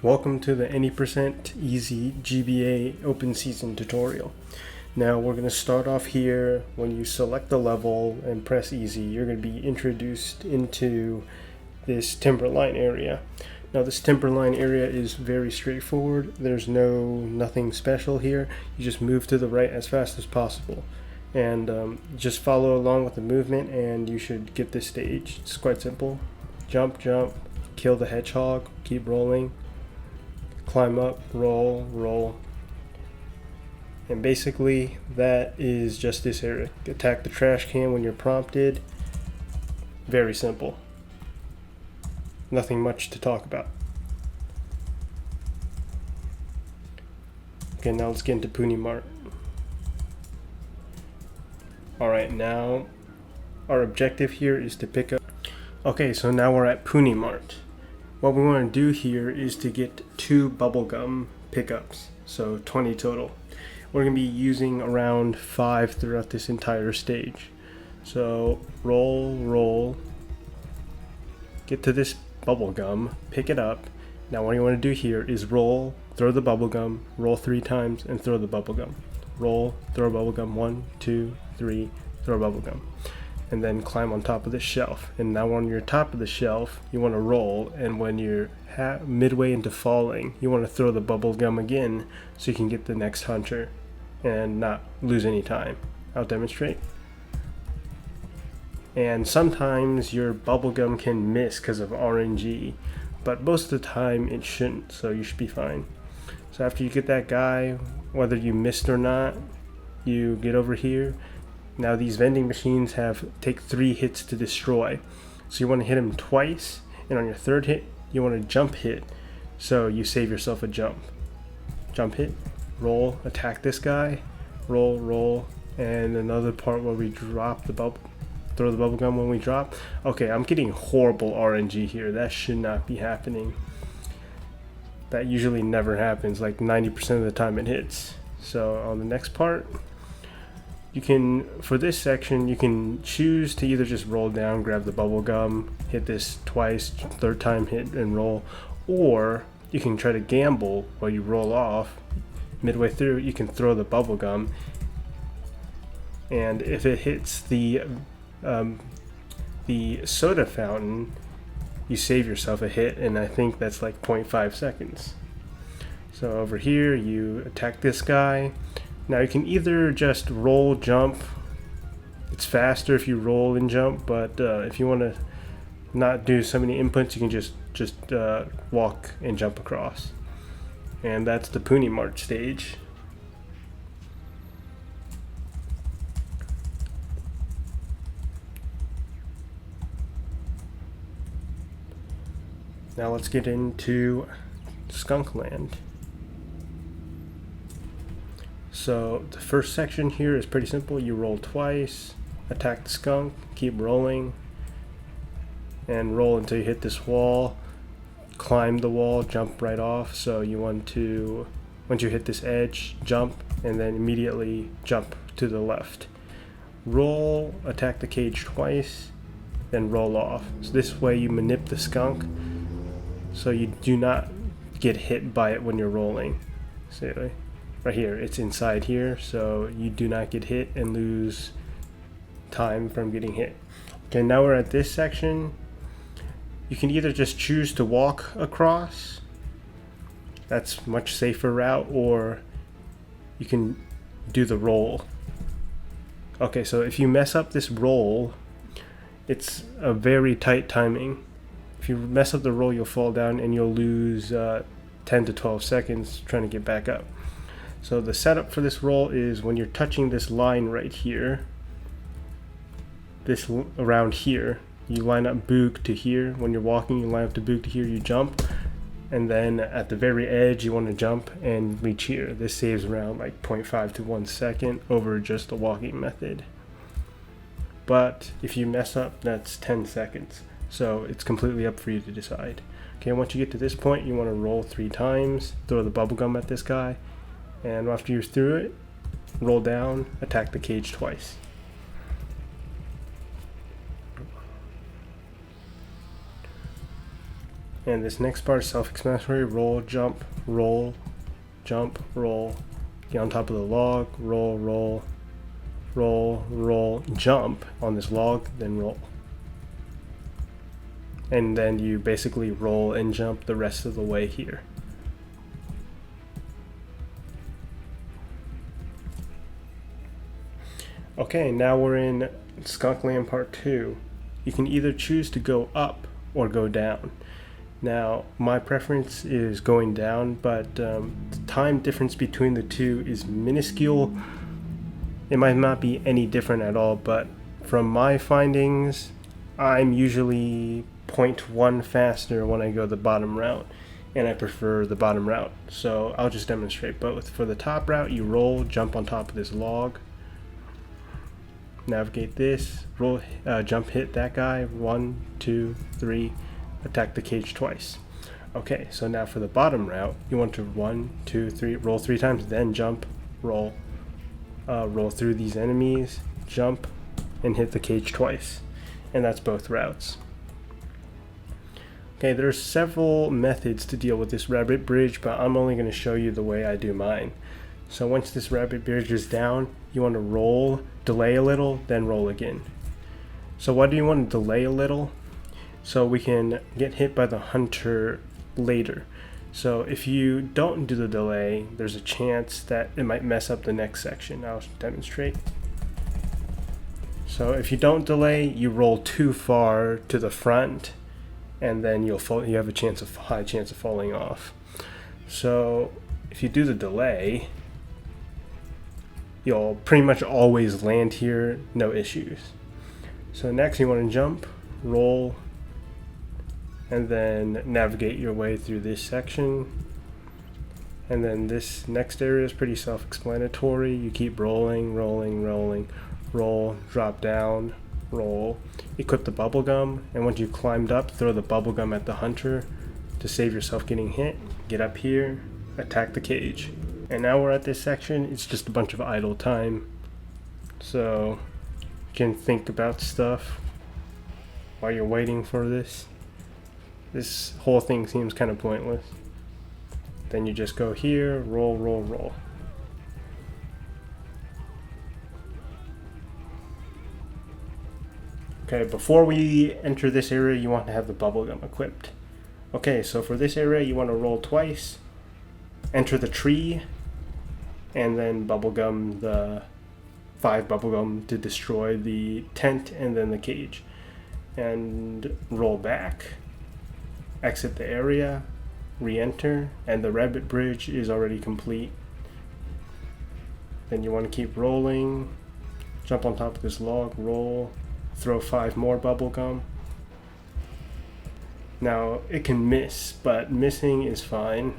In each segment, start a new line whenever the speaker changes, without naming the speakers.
Welcome to the Any% Easy GBA Open Season tutorial. Now we're going to start off here. When you select the level and press easy, you're going to be introduced into this timberline area. Now this timberline area is very straightforward. There's nothing special here. You just move to the right as fast as possible. And just follow along with the movement and you should get this stage. It's quite simple. Jump, jump, kill the hedgehog, keep rolling. Climb up, roll, roll. And basically that is just this area. Attack the trash can when you're prompted. Very simple. Nothing much to talk about. Okay, now let's get into Puni Mart. Alright, now our objective here is to pick up. Okay, so now we're at Puni Mart. What we want to do here is to get 2 bubblegum pickups, so 20 total. We're going to be using around 5 throughout this entire stage. So roll, roll, get to this bubblegum, pick it up. Now what you want to do here is roll, throw the bubblegum, roll 3 times and throw the bubblegum. Roll, throw bubblegum, 1, 2, 3, throw bubblegum. And then climb on top of the shelf. And now on your top of the shelf, you want to roll, and when you're midway into falling, you want to throw the bubble gum again so you can get the next hunter and not lose any time. I'll demonstrate. And sometimes your bubble gum can miss because of RNG, but most of the time it shouldn't, so you should be fine. So after you get that guy, whether you missed or not, you get over here. Now these vending machines take 3 hits to destroy. So you want to hit them twice, and on your 3rd hit, you want to jump hit. So you save yourself a jump. Jump hit, roll, attack this guy, roll, roll, and another part where we drop the bubble, throw the bubble gum when we drop. Okay, I'm getting horrible RNG here. That should not be happening. That usually never happens, like 90% of the time it hits. So on the next part, for this section, you can choose to either just roll down, grab the bubble gum, hit this twice, 3rd time hit and roll, or you can try to gamble while you roll off. Midway through, you can throw the bubble gum, and if it hits the soda fountain, you save yourself a hit, and I think that's like 0.5 seconds. So over here, you attack this guy. Now you can either just roll, jump. It's faster if you roll and jump, but if you want to not do so many inputs, you can just walk and jump across. And that's the Puni Mart stage. Now let's get into Skunkland. So the first section here is pretty simple. You roll twice, attack the skunk, keep rolling, and roll until you hit this wall. Climb the wall, jump right off. So you want to, once you hit this edge, jump, and then immediately jump to the left. Roll, attack the cage twice, then roll off. So this way you manip the skunk so you do not get hit by it when you're rolling. See, right here, it's inside here, so you do not get hit and lose time from getting hit. Okay, now we're at this section. You can either just choose to walk across. That's a much safer route, or you can do the roll. Okay, so if you mess up this roll, it's a very tight timing. If you mess up the roll, you'll fall down and you'll lose 10 to 12 seconds trying to get back up. So the setup for this roll is when you're touching this line right here, this around here, you line up boog to here. When you're walking, you line up to boog to here, you jump, and then at the very edge you want to jump and reach here. This saves around like 0.5 to 1 second over just the walking method. But if you mess up, that's 10 seconds. So it's completely up for you to decide. Okay, once you get to this point, you want to roll 3 times, throw the bubblegum at this guy, and after you're through it, roll down, attack the cage twice. And this next part is self-explanatory. Roll, jump, roll, jump, roll. Get on top of the log, roll, roll, roll, roll, jump on this log, then roll. And then you basically roll and jump the rest of the way here. Okay, now we're in Skunkland Part 2. You can either choose to go up or go down. Now, my preference is going down, but the time difference between the two is minuscule. It might not be any different at all, but from my findings, I'm usually 0.1 faster when I go the bottom route, and I prefer the bottom route. So I'll just demonstrate both. For the top route, you roll, jump on top of this log, navigate this, roll, jump, hit that guy, 1, 2, 3, attack the cage twice. Okay, so now for the bottom route, you want to 1, 2, 3, roll 3 times, then jump, roll, roll through these enemies, jump, and hit the cage twice. And that's both routes. Okay, there's several methods to deal with this rabbit bridge, but I'm only going to show you the way I do mine. So once this rabbit bridge is down, you want to roll, delay a little, then roll again. So why do you want to delay a little? So we can get hit by the hunter later. So if you don't do the delay, there's a chance that it might mess up the next section. I'll demonstrate. So if you don't delay, you roll too far to the front, and then you have a high chance of falling off. So if you do the delay, you'll pretty much always land here, no issues. So next you want to jump, roll, and then navigate your way through this section. And then this next area is pretty self-explanatory. You keep rolling, rolling, rolling, roll, drop down, roll, equip the bubblegum, and once you've climbed up, throw the bubblegum at the hunter to save yourself getting hit. Get up here, attack the cage. And now we're at this section. It's just a bunch of idle time, so you can think about stuff while you're waiting for this. This whole thing seems kind of pointless. Then you just go here, roll, roll, roll. Okay, before we enter this area, you want to have the bubblegum equipped. Okay, so for this area, you want to roll twice, enter the tree, and then bubblegum the 5 bubblegum to destroy the tent and then the cage. And roll back, exit the area, re-enter, and the rabbit bridge is already complete. Then you want to keep rolling, jump on top of this log, roll, throw 5 more bubblegum. Now it can miss, but missing is fine.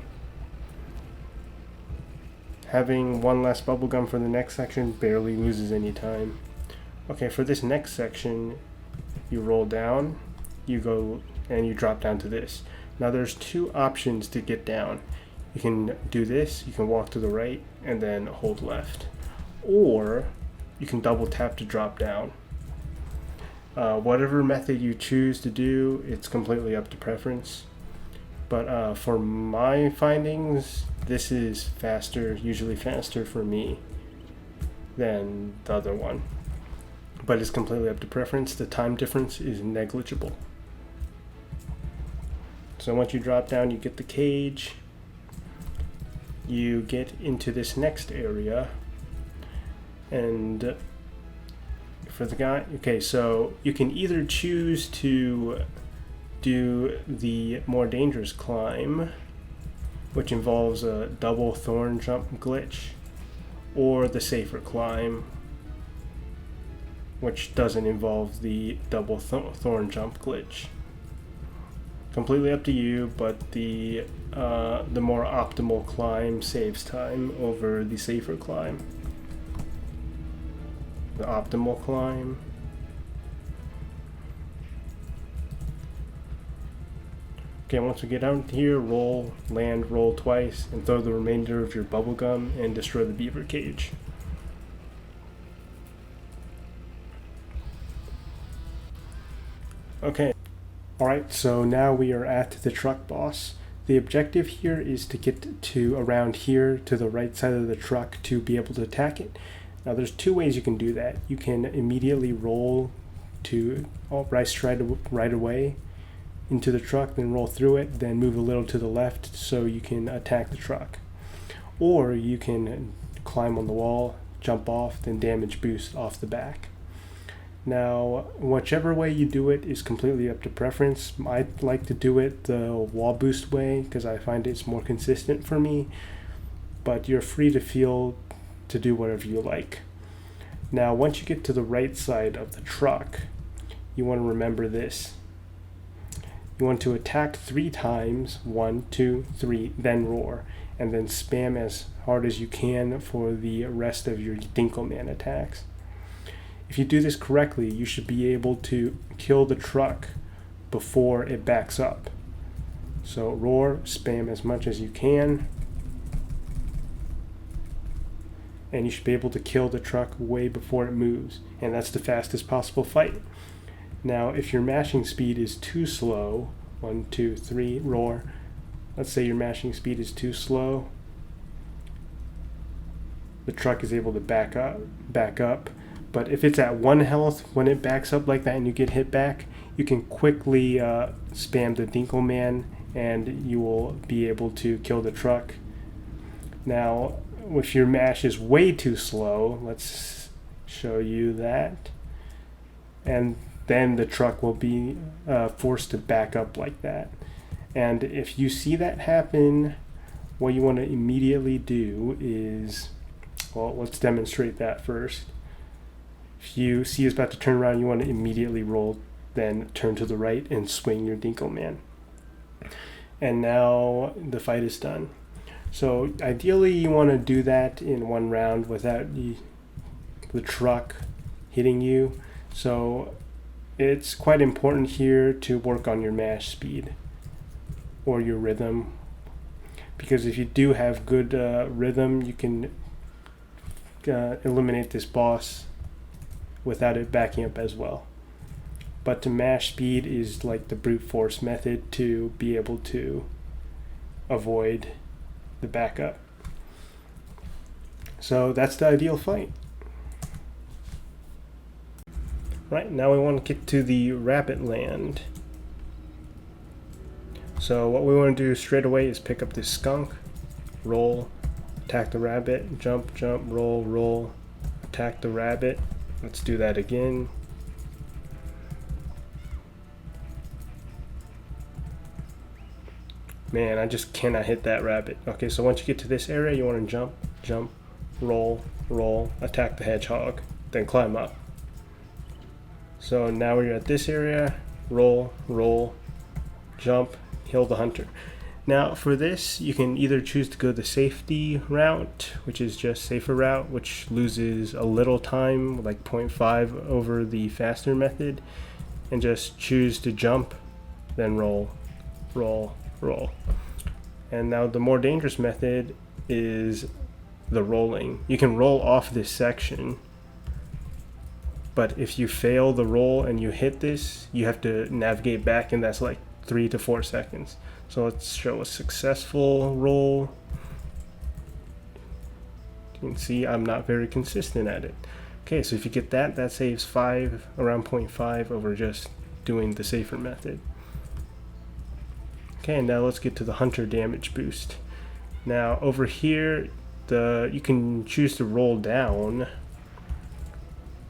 Having 1 less bubblegum for the next section barely loses any time. Okay, for this next section, you roll down, you go and you drop down to this. Now there's 2 options to get down. You can do this, you can walk to the right and then hold left. Or you can double tap to drop down. Whatever method you choose to do, it's completely up to preference. But for my findings, this is faster, usually faster for me than the other one. But it's completely up to preference. The time difference is negligible. So once you drop down, you get the cage. You get into this next area. And for the guy, okay, so you can either choose to do the more dangerous climb, which involves a double thorn jump glitch, or the safer climb, which doesn't involve the double thorn jump glitch. Completely up to you, but the more optimal climb saves time over the safer climb. The optimal climb. Okay, once we get out here, roll, land, roll twice, and throw the remainder of your bubblegum and destroy the beaver cage. Okay, Alright, so now we are at the truck boss. The objective here is to get to around here to the right side of the truck to be able to attack it. Now there's two ways you can do that. You can immediately roll to right away into the truck, then roll through it, then move a little to the left so you can attack the truck. Or you can climb on the wall, jump off, then damage boost off the back. Now, whichever way you do it is completely up to preference. I like to do it the wall boost way because I find it's more consistent for me, but you're free to do whatever you like. Now, once you get to the right side of the truck, you want to remember this. You want to attack 3 times, 1, 2, 3, then roar, and then spam as hard as you can for the rest of your Dinkelman attacks. If you do this correctly, you should be able to kill the truck before it backs up. So roar, spam as much as you can, and you should be able to kill the truck way before it moves, and that's the fastest possible fight. Now, if your mashing speed is too slow, 1, 2, 3, roar. Let's say your mashing speed is too slow. The truck is able to back up. But if it's at 1 health, when it backs up like that and you get hit back, you can quickly spam the Dinkelman and you will be able to kill the truck. Now, if your mash is way too slow, let's show you that. And then the truck will be forced to back up like that. And if you see that happen, what you want to immediately do is, well, let's demonstrate that first. If you see it's about to turn around, you want to immediately roll, then turn to the right and swing your Dinkelman. And now the fight is done. So ideally you want to do that in 1 round without the truck hitting you. So it's quite important here to work on your mash speed or your rhythm, because if you do have good rhythm, you can eliminate this boss without it backing up as well. But to mash speed is like the brute force method to be able to avoid the backup. So that's the ideal fight. Right, now we want to get to the rabbit land. So what we want to do straight away is pick up this skunk, roll, attack the rabbit, jump, jump, roll, roll, attack the rabbit. Let's do that again. Man, I just cannot hit that rabbit. Okay, so once you get to this area, you want to jump, jump, roll, roll, attack the hedgehog, then climb up. So now we're at this area, roll, roll, jump, kill the hunter. Now for this, you can either choose to go the safety route, which is just safer route, which loses a little time, like 0.5 over the faster method, and just choose to jump, then roll, roll, roll. And now the more dangerous method is the rolling. You can roll off this section, but if you fail the roll and you hit this, you have to navigate back, and that's like 3 to 4 seconds. So let's show a successful roll. You can see I'm not very consistent at it. Okay, so if you get that, that saves 5, around 0.5 over just doing the safer method. Okay, now let's get to the hunter damage boost. Now over here, you can choose to roll down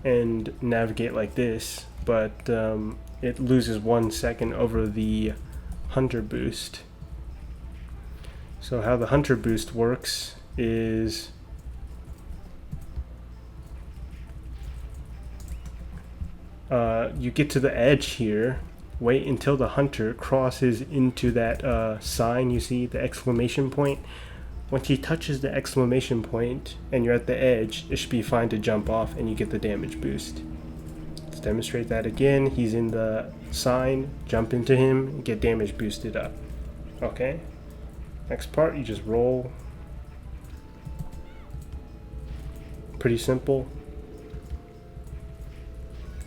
and navigate like this, but it loses 1 second over the hunter boost. So how the hunter boost works is you get to the edge here, wait until the hunter crosses into that sign, you see the exclamation point. Once he touches the exclamation point and you're at the edge, it should be fine to jump off and you get the damage boost. Let's demonstrate that again. He's in the sign, jump into him, get damage boosted up. Okay, next part, you just roll. Pretty simple.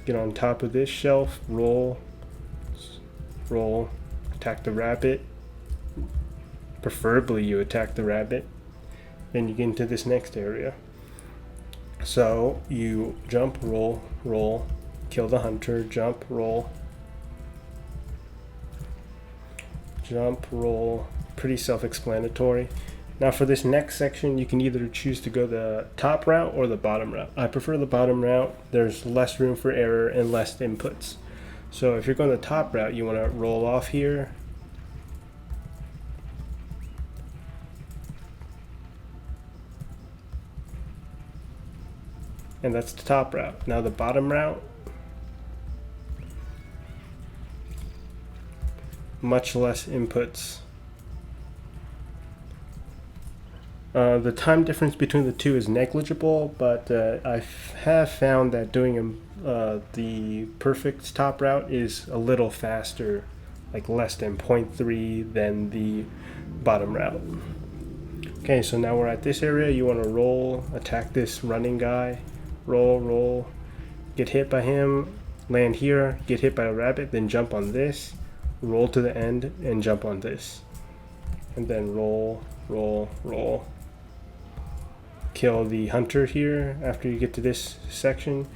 Get on top of this shelf, roll, roll, attack the rabbit. Preferably you attack the rabbit. Then you get into this next area. So you jump, roll, roll, kill the hunter, jump, roll, jump, roll. Pretty self-explanatory. Now for this next section, you can either choose to go the top route or the bottom route. I prefer the bottom route. There's less room for error and less inputs. So if you're going the top route, you want to roll off here. And that's the top route. Now the bottom route, much less inputs. The time difference between the two is negligible, but I have found that doing the perfect top route is a little faster, like less than 0.3 than the bottom route. Okay, so now we're at this area. You want to roll, attack this running guy, roll, roll, get hit by him, land here, get hit by a rabbit, then jump on this, roll to the end, and jump on this. And then roll, roll, roll. Kill the hunter here after you get to this section.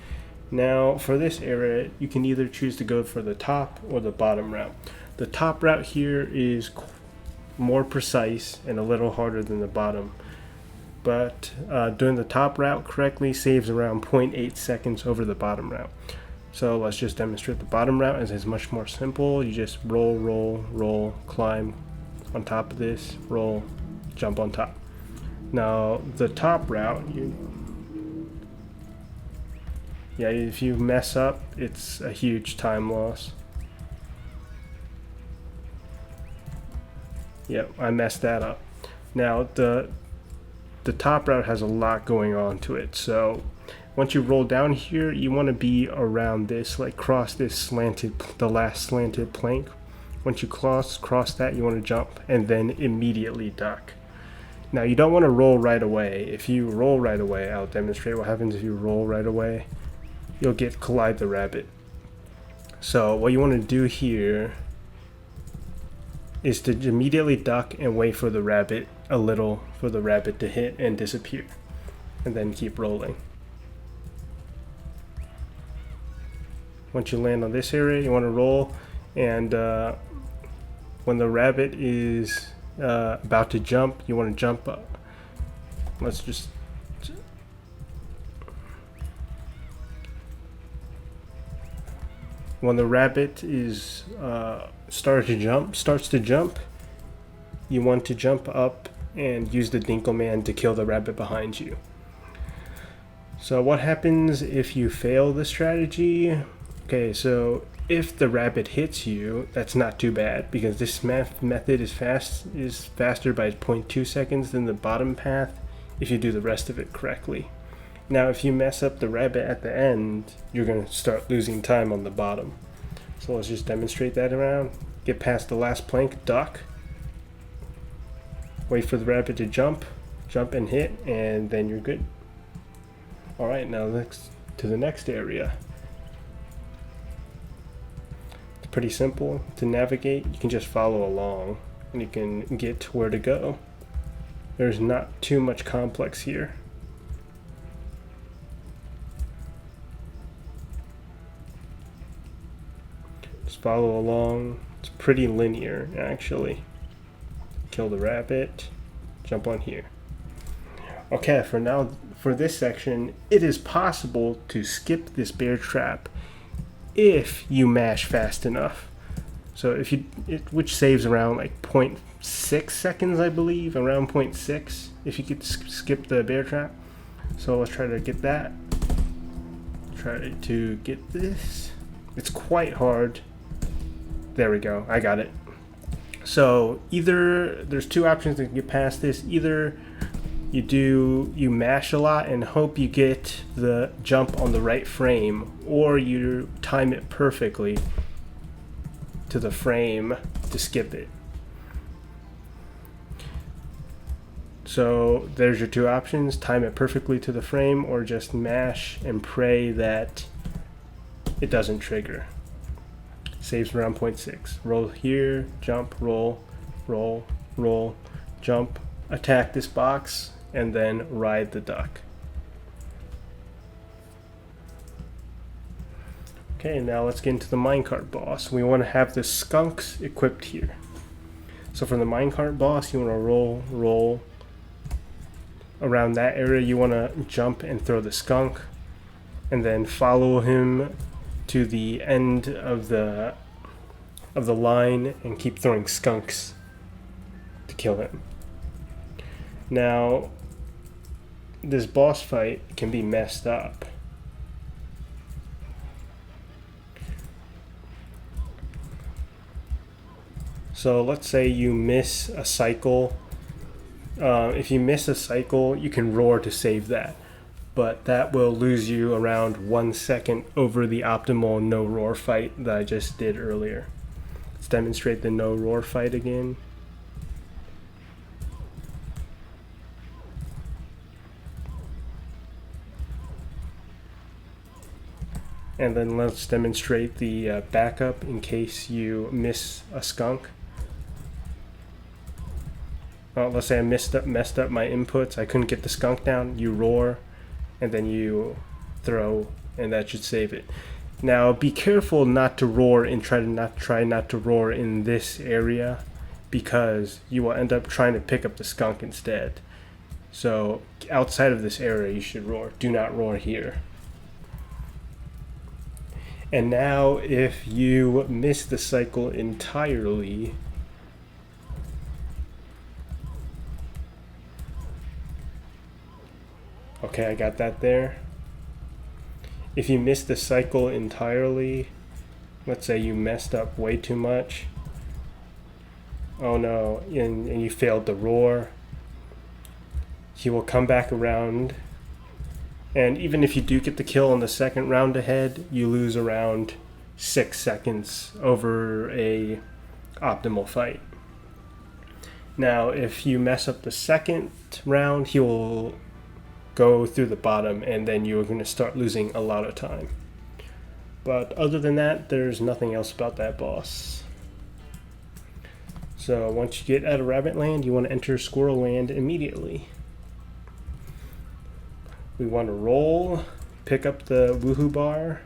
Now for this area, you can either choose to go for the top or the bottom route. The top route here is more precise and a little harder than the bottom, but doing the top route correctly saves around 0.8 seconds over the bottom route. So let's just demonstrate the bottom route, as it's much more simple. You just roll, roll, roll, climb on top of this, roll, jump on top. Now the top route, if you mess up, it's a huge time loss. Yep, I messed that up. Now the top route has a lot going on to it. So once you roll down here, you want to be around this, like cross this the last slanted plank. Once you cross that, you want to jump and then immediately duck. Now you don't want to roll right away. If you roll right away, I'll demonstrate what happens if you roll right away. You'll collide the rabbit. So what you want to do here is to immediately duck and wait for the rabbit to hit and disappear, and then keep rolling. Once you land on this area, you want to roll, and when the rabbit is about to jump, you want to jump up. When the rabbit is starts to jump, you want to jump up and use the Dinkelman to kill the rabbit behind you. So what happens if you fail the strategy? Okay, so if the rabbit hits you, that's not too bad, because this method is faster by 0.2 seconds than the bottom path if you do the rest of it correctly. Now if you mess up the rabbit at the end, you're going to start losing time on the bottom. So let's just demonstrate that around. Get past the last plank, duck, wait for the rabbit to jump and hit, and then you're good. Alright, now next to the next area. Pretty simple to navigate. You can just follow along and you can get to where to go. There's not too much complex here. Just follow along. It's pretty linear actually. Kill the rabbit, jump on here. Okay, for this section, it is possible to skip this bear trap if you mash fast enough. So which saves around like 0.6 seconds, I believe, around 0.6 if you could skip the bear trap. So let's try to get that. Try to get this. It's quite hard. There we go, I got it. So there's two options to get past this. Either you mash a lot and hope you get the jump on the right frame, or you time it perfectly to the frame to skip it. So there's your two options: time it perfectly to the frame, or just mash and pray that it doesn't trigger. saves around 0.6. Roll here, jump, roll, roll, roll, jump, attack this box, and then ride the duck. Okay, now let's get into the minecart boss. We want to have the skunks equipped here. So for the minecart boss, you want to roll around that area. You want to jump and throw the skunk, and then follow him to the end of the line and keep throwing skunks to kill him. Now, this boss fight can be messed up. So let's say you miss a cycle. If you miss a cycle, you can roar to save that, but that will lose you around 1 second over the optimal no roar fight that I just did earlier. Let's demonstrate the no roar fight again. And then let's demonstrate the backup in case you miss a skunk. Let's say I messed up my inputs. I couldn't get the skunk down. You roar, and then you throw, and that should save it. Now be careful not to roar and try not to roar in this area, because you will end up trying to pick up the skunk instead. So outside of this area you should roar. Do not roar here. And now if you miss the cycle entirely, okay, I got that there. If you miss the cycle entirely, let's say you messed up way too much, oh no, and you failed the roar, he will come back around, and even if you do get the kill in the second round ahead, you lose around 6 seconds over a optimal fight. Now if you mess up the second round, he will go through the bottom, and then you're going to start losing a lot of time. But other than that, there's nothing else about that boss. So once you get out of Rabbit Land, you want to enter Squirrel Land immediately. We want to roll, pick up the woohoo bar,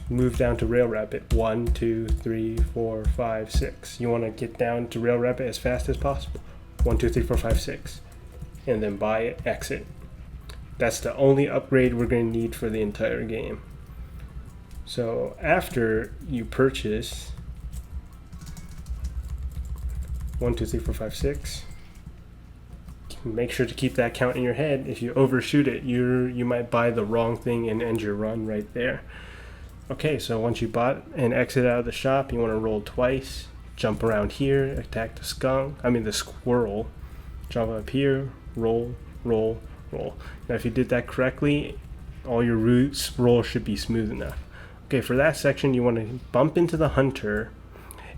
move down to Rail Rabbit. 1, 2, 3, 4, 5, 6. You want to get down to Rail Rabbit as fast as possible. 1, 2, 3, 4, 5, 6. And then buy it, exit. That's the only upgrade we're going to need for the entire game. So after you purchase 1, 2, 3, 4, 5, 6, make sure to keep that count in your head. If you overshoot it, you might buy the wrong thing and end your run right there. Okay, so once you bought and exit out of the shop, you want to roll twice, jump around here, attack the squirrel, jump up here, roll, roll, roll. Now if you did that correctly, all your rolls should be smooth enough. Okay, for that section you want to bump into the hunter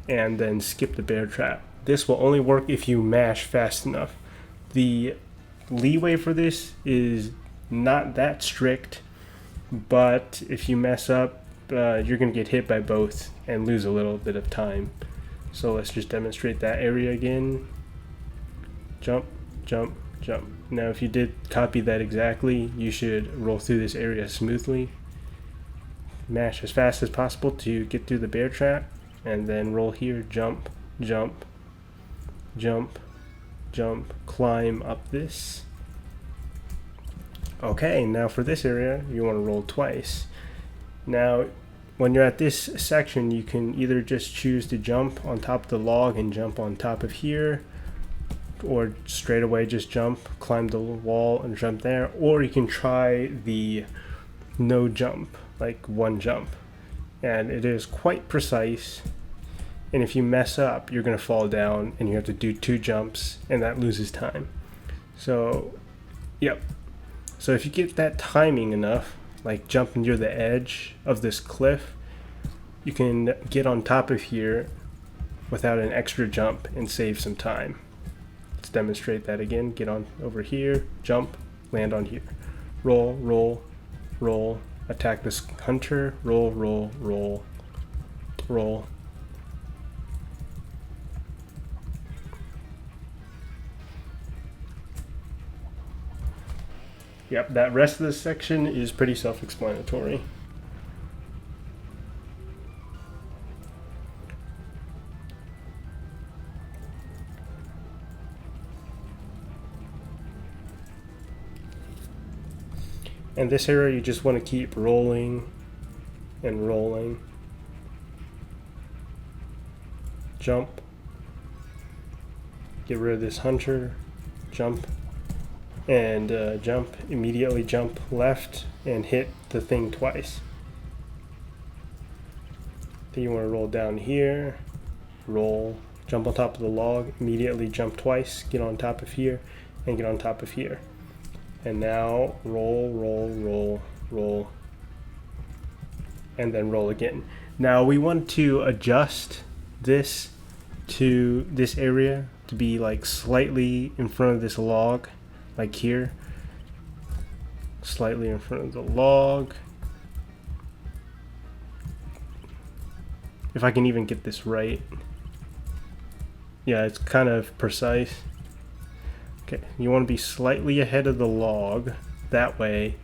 and then skip the bear trap. This will only work if you mash fast enough. The leeway for this is not that strict, but if you mess up, you're going to get hit by both and lose a little bit of time. So let's just demonstrate that area again. Jump, jump, jump. Now if you did copy that exactly, you should roll through this area smoothly. Mash as fast as possible to get through the bear trap, and then roll here, jump, jump, jump, jump, climb up this. Okay, now for this area, you want to roll twice. Now, when you're at this section, you can either just choose to jump on top of the log and jump on top of here, or straight away just jump, climb the wall and jump there, or you can try the no jump, like one jump, and it is quite precise. And if you mess up, you're going to fall down and you have to do 2 jumps, and that loses time. So yep, so if you get that timing enough, like jumping near the edge of this cliff, you can get on top of here without an extra jump and save some time. Let's demonstrate that again. Get on over here, jump, land on here, roll, roll, roll, attack this hunter, roll, roll, roll, roll. Yep, that rest of this section is pretty self-explanatory. And this area you just want to keep rolling and rolling. Jump. Get rid of this hunter. Jump. And jump. Immediately jump left and hit the thing twice. Then you want to roll down here. Roll. Jump on top of the log. Immediately jump twice. Get on top of here. And get on top of here. And now roll, roll, roll, roll, and then roll again. Now we want to adjust this to this area to be like slightly in front of this log, like here. Slightly in front of the log. If I can even get this right. Yeah, it's kind of precise. Okay, you want to be slightly ahead of the log. That way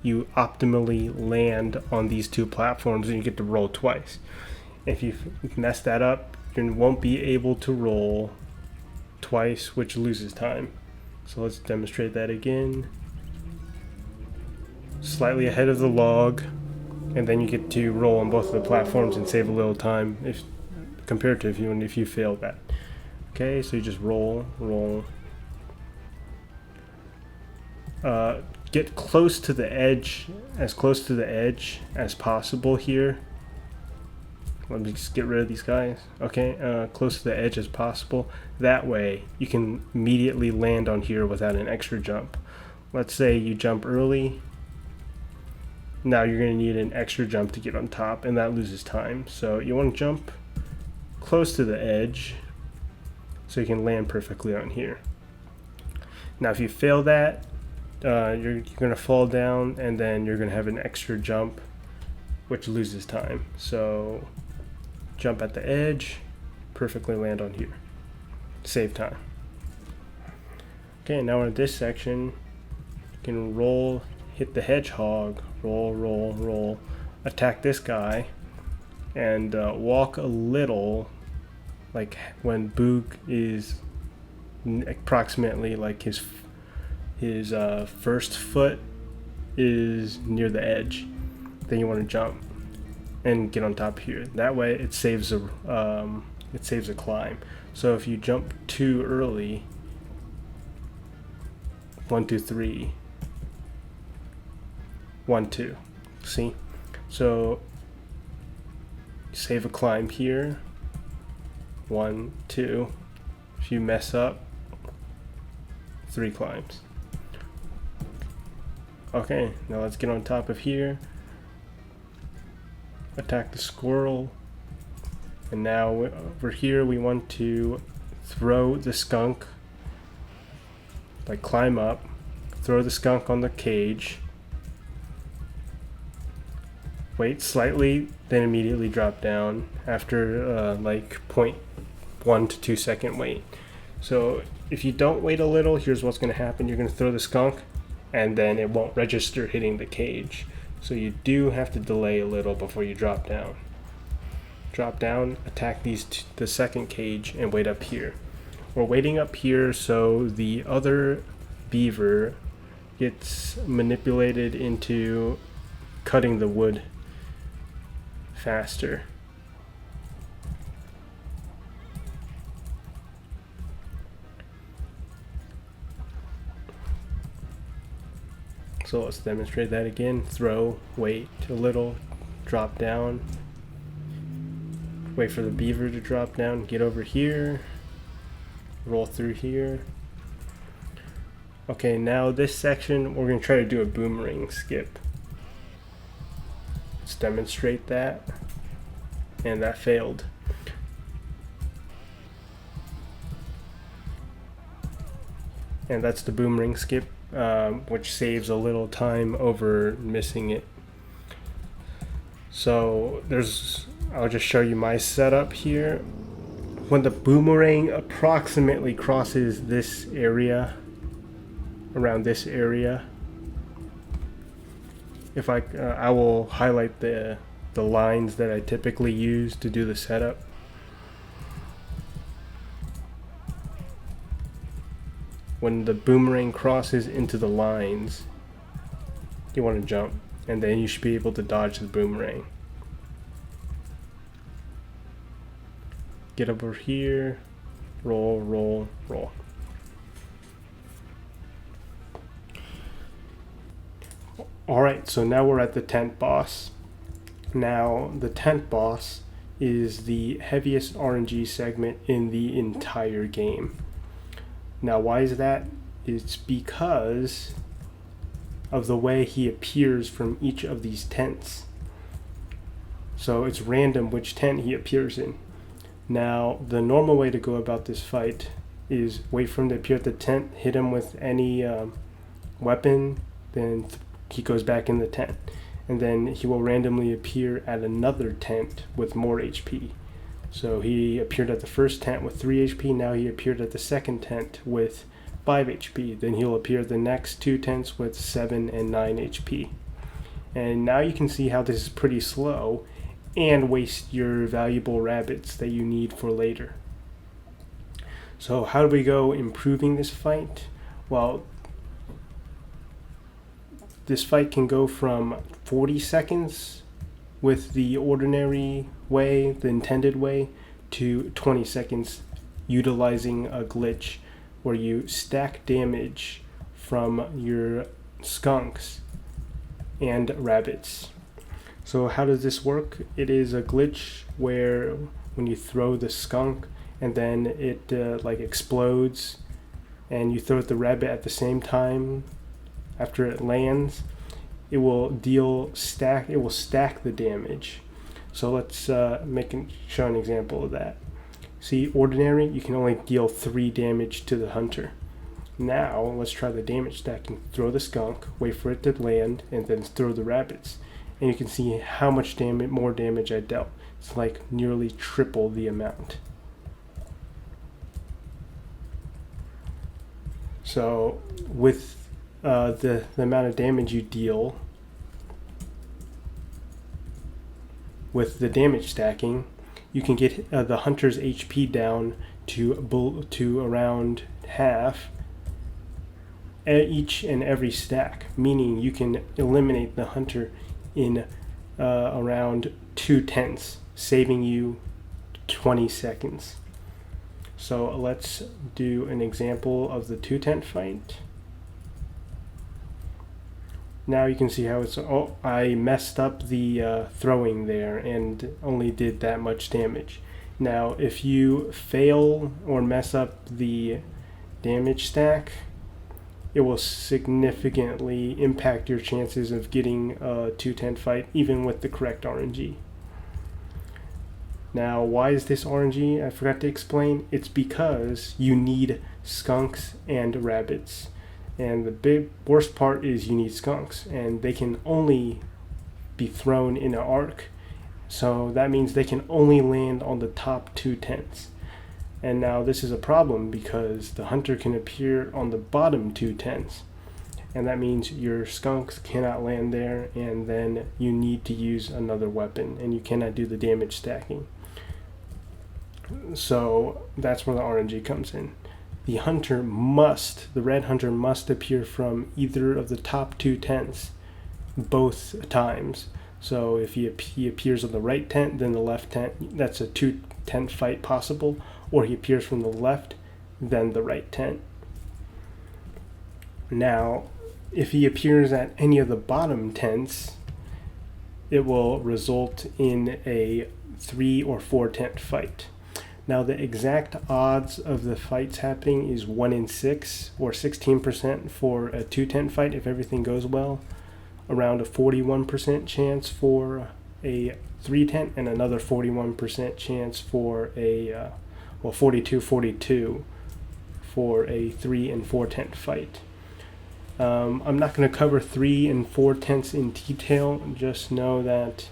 you optimally land on these two platforms and you get to roll twice. If you mess that up, you won't be able to roll twice, which loses time. So let's demonstrate that again. Slightly ahead of the log, and then you get to roll on both of the platforms and save a little time if compared to if you fail that. Okay, so you just roll, roll. Get close to the edge, as close to the edge as possible here. Let me just get rid of these guys. Okay, close to the edge as possible. That way you can immediately land on here without an extra jump. Let's say you jump early. Now you're going to need an extra jump to get on top, and that loses time. So you want to jump close to the edge so you can land perfectly on here. Now if you fail that, you're going to fall down, and then you're going to have an extra jump, which loses time. So jump at the edge, perfectly land on here, save time. Okay, now in this section, you can roll, hit the hedgehog, roll, roll, roll, attack this guy, and walk a little, like when Boog is approximately like his first foot is near the edge. Then you want to jump and get on top here. That way it saves a climb. So if you jump too early, 1, 2, 3, 1, 2. See? So save a climb here. 1, 2. If you mess up, 3 climbs. Okay, now let's get on top of here. Attack the squirrel. And now over here we want to throw the skunk. Like climb up. Throw the skunk on the cage. Wait slightly, then immediately drop down after like 0.1 to 2 second wait. So if you don't wait a little, here's what's going to happen. You're going to throw the skunk, and then it won't register hitting the cage. So you do have to delay a little before you drop down. Drop down, attack the second cage, and wait up here. We're waiting up here so the other beaver gets manipulated into cutting the wood faster. So let's demonstrate that again. Throw, wait a little, drop down. Wait for the beaver to drop down, get over here, roll through here. Okay, now this section, we're going to try to do a boomerang skip. Let's demonstrate that. And that failed. And that's the boomerang skip, which saves a little time over missing it. So I'll just show you my setup here. When the boomerang approximately crosses this area, around this area, if I will highlight the lines that I typically use to do the setup. When the boomerang crosses into the lines, you want to jump, and then you should be able to dodge the boomerang. Get over here, roll, roll, roll. Alright, so now we're at the tent boss. Now, the tent boss is the heaviest RNG segment in the entire game. Now, why is that? It's because of the way he appears from each of these tents. So it's random which tent he appears in. Now, the normal way to go about this fight is wait for him to appear at the tent, hit him with any weapon, then he goes back in the tent. And then he will randomly appear at another tent with more HP. So he appeared at the first tent with 3 HP, now he appeared at the second tent with 5 HP. Then he'll appear at the next 2 tents with 7 and 9 HP. And now you can see how this is pretty slow and waste your valuable rabbits that you need for later. So how do we go improving this fight? Well, this fight can go from 40 seconds with the ordinary way, the intended way, to 20 seconds utilizing a glitch where you stack damage from your skunks and rabbits. So how does this work? It is a glitch where when you throw the skunk and then it like explodes, and you throw at the rabbit at the same time after it lands, it will stack the damage. So let's show an example of that. See, ordinary, you can only deal 3 damage to the hunter. Now let's try the damage stacking. Throw the skunk, wait for it to land, and then throw the rabbits. And you can see how much more damage I dealt. It's like nearly triple the amount. So with the amount of damage you deal with the damage stacking, you can get the hunter's HP down to around half each and every stack, meaning you can eliminate the hunter in around 2 tents, saving you 20 seconds. So let's do an example of the 2 tent fight. Now you can see how it's, I messed up the throwing there and only did that much damage. Now if you fail or mess up the damage stack, it will significantly impact your chances of getting a 2-tent fight, even with the correct RNG. Now, why is this RNG? I forgot to explain. It's because you need skunks and rabbits. And the worst part is you need skunks, and they can only be thrown in an arc. So that means they can only land on the top 2 tents. And now this is a problem because the hunter can appear on the bottom 2 tents. And that means your skunks cannot land there, and then you need to use another weapon, and you cannot do the damage stacking. So that's where the RNG comes in. The red hunter must appear from either of the top 2 tents both times. So if he appears on the right tent, then the left tent, that's a 2-tent fight possible. Or he appears from the left, then the right tent. Now, if he appears at any of the bottom tents, it will result in a 3 or 4 tent fight. Now, the exact odds of the fights happening is 1 in 6, or 16% for a 2-tent fight if everything goes well, around a 41% chance for a 3-tent, and another 41% chance for a 42-42 for a 3 and 4 tent fight. I'm not going to cover 3 and 4 tents in detail. Just know that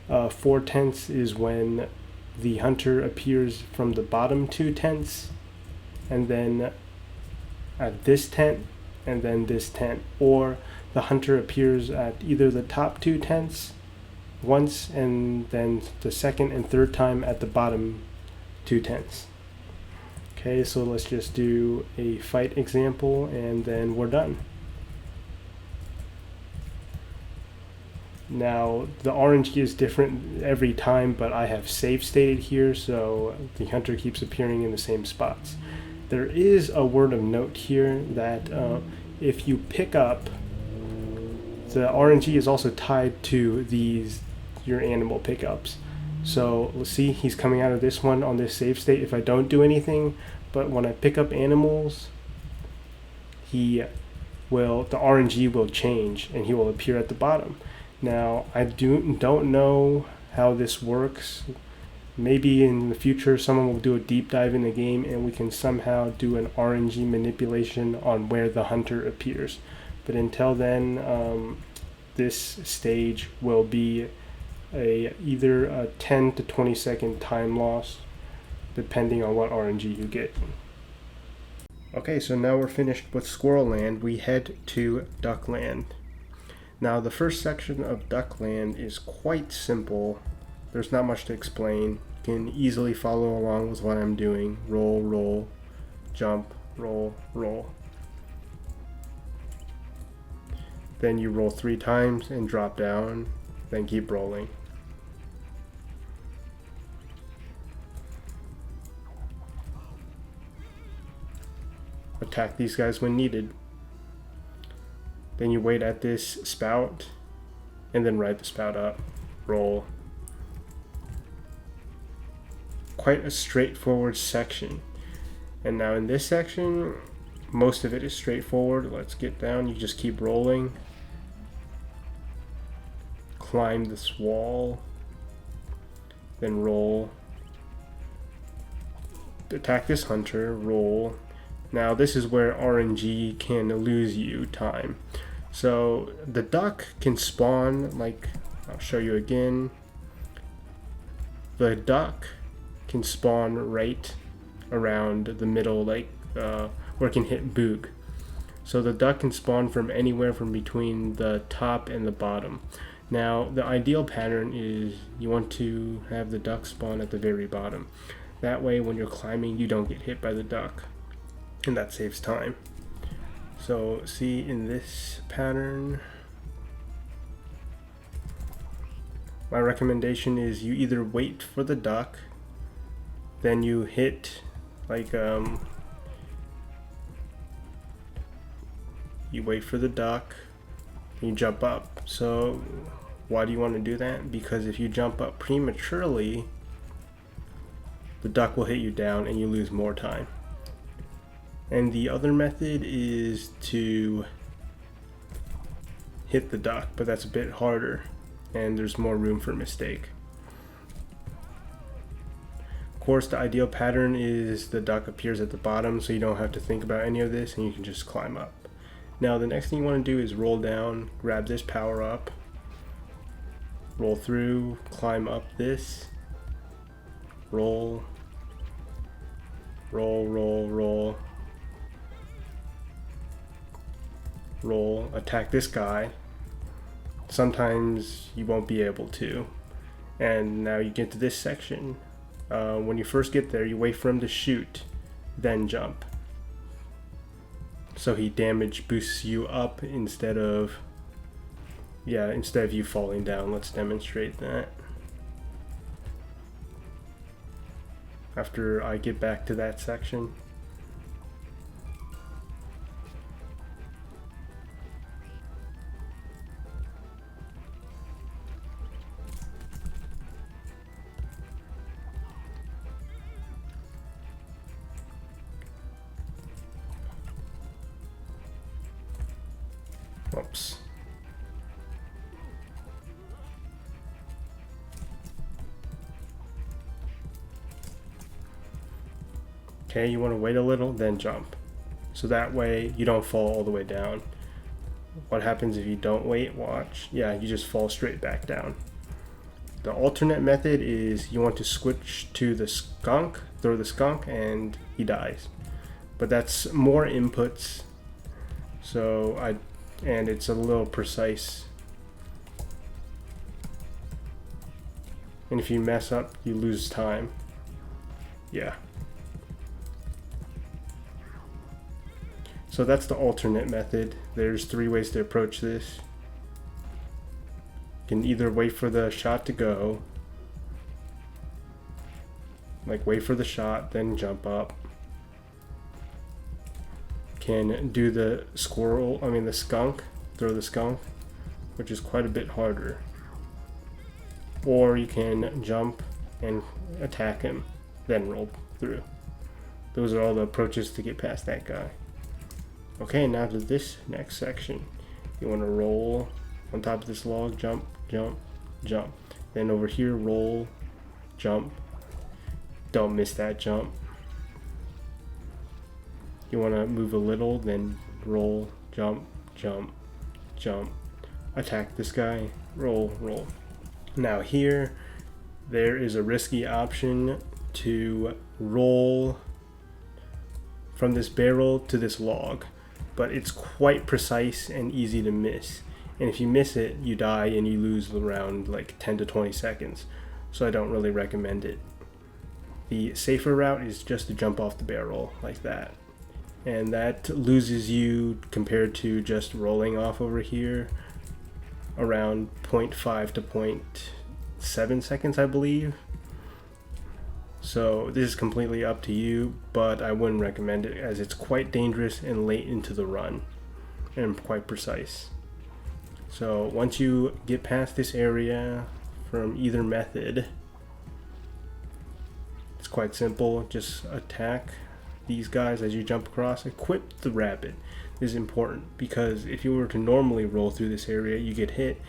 4/10 is when the hunter appears from the bottom 2/10, and then at this tent, and then this tent, or the hunter appears at either the top 2/10 once, and then the second and third time at the bottom 2/10. Okay, so let's just do a fight example and then we're done. Now the RNG is different every time, but I have save stated here, so the hunter keeps appearing in the same spots. There is a word of note here that if you pick up, the RNG is also tied to your animal pickups. So let's see, he's coming out of this one on this save state if I don't do anything, but when I pick up animals, the RNG will change and he will appear at the bottom. Now I don't know how this works. Maybe in the future someone will do a deep dive in the game and we can somehow do an RNG manipulation on where the hunter appears. But until then, this stage will be either a 10 to 20 second time loss, depending on what RNG you get. Okay, so now we're finished with Squirrel Land. We head to Duck Land. Now the first section of Duck Land is quite simple. There's not much to explain. You can easily follow along with what I'm doing. Roll, roll, jump, roll, roll. Then you roll 3 times and drop down, then keep rolling. Attack these guys when needed. Then you wait at this spout and then ride the spout up. Roll. Quite a straightforward section. And now in this section, most of it is straightforward. Let's get down. You just keep rolling. Climb this wall. Then roll. Attack this hunter. Roll. Now this is where RNG can lose you time. So the duck can spawn, like I'll show you again. The duck can spawn right around the middle, like where it can hit Boog. So the duck can spawn from anywhere from between the top and the bottom. Now the ideal pattern is you want to have the duck spawn at the very bottom. That way when you're climbing you don't get hit by the duck, and that saves time. So see in this pattern, my recommendation is you either wait for the duck, then you hit like you wait for the duck, you jump up. So why do you want to do that? Because if you jump up prematurely, the duck will hit you down and you lose more time. And the other method is to hit the duck, but that's a bit harder and there's more room for mistake. Of course, the ideal pattern is the duck appears at the bottom, so you don't have to think about any of this and you can just climb up. Now the next thing you want to do is roll down, grab this power up, roll through, climb up this, roll, roll, roll, roll, roll, attack this guy. Sometimes you won't be able to. And now you get to this section. When you first get there, you wait for him to shoot, then jump. So he damage boosts you up instead of you falling down. Let's demonstrate that. After I get back to that section. Whoops. Okay, you want to wait a little, then jump. So that way you don't fall all the way down. What happens if you don't wait? Watch. Yeah, you just fall straight back down. The alternate method is you want to switch to the skunk, throw the skunk, and he dies. But that's more inputs, and it's a little precise. And if you mess up, you lose time. Yeah. So that's the alternate method. There's 3 ways to approach this. You can either wait for the shot to go, like wait for the shot, then jump up. Can do the the skunk, throw the skunk, which is quite a bit harder. Or you can jump and attack him, then roll through. Those are all the approaches to get past that guy. Okay, now to this next section. You want to roll on top of this log, jump, jump, jump. Then over here, roll, jump. Don't miss that jump. You want to move a little, then roll, jump, jump, jump. Attack this guy, roll, roll. Now here, there is a risky option to roll from this barrel to this log, but it's quite precise and easy to miss. And if you miss it, you die and you lose around like 10 to 20 seconds. So I don't really recommend it. The safer route is just to jump off the barrel like that. And that loses you compared to just rolling off over here around 0.5 to 0.7 seconds, I believe. So this is completely up to you, but I wouldn't recommend it as it's quite dangerous and late into the run and quite precise. So once you get past this area from either method, it's quite simple. Just attack these guys as you jump across. Equip the rabbit. This is important because if you were to normally roll through this area, you get hit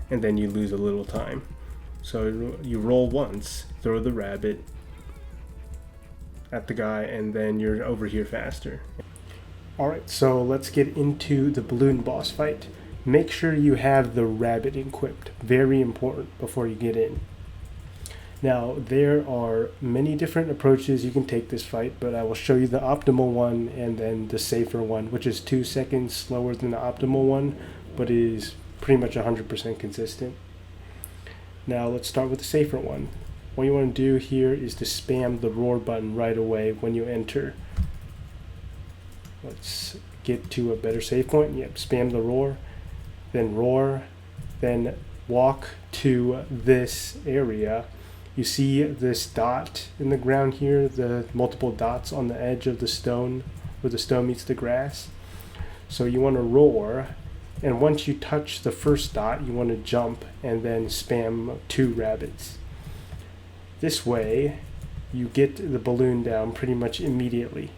and then you lose a little time. So you roll once, throw the rabbit at the guy, and then you're over here faster. Alright, so let's get into the balloon boss fight. Make sure you have the rabbit equipped. Very important before you get in. Now, there are many different approaches you can take this fight, but I will show you the optimal one and then the safer one, which is 2 seconds slower than the optimal one, but is pretty much 100% consistent. Now, let's start with the safer one. What you want to do here is to spam the roar button right away when you enter. Let's get to a better save point. Yep, spam the roar, then walk to this area. You see this dot in the ground here, the multiple dots on the edge of the stone where the stone meets the grass. So you want to roar, and once you touch the first dot, you want to jump and then spam 2 rabbits. This way, you get the balloon down pretty much immediately.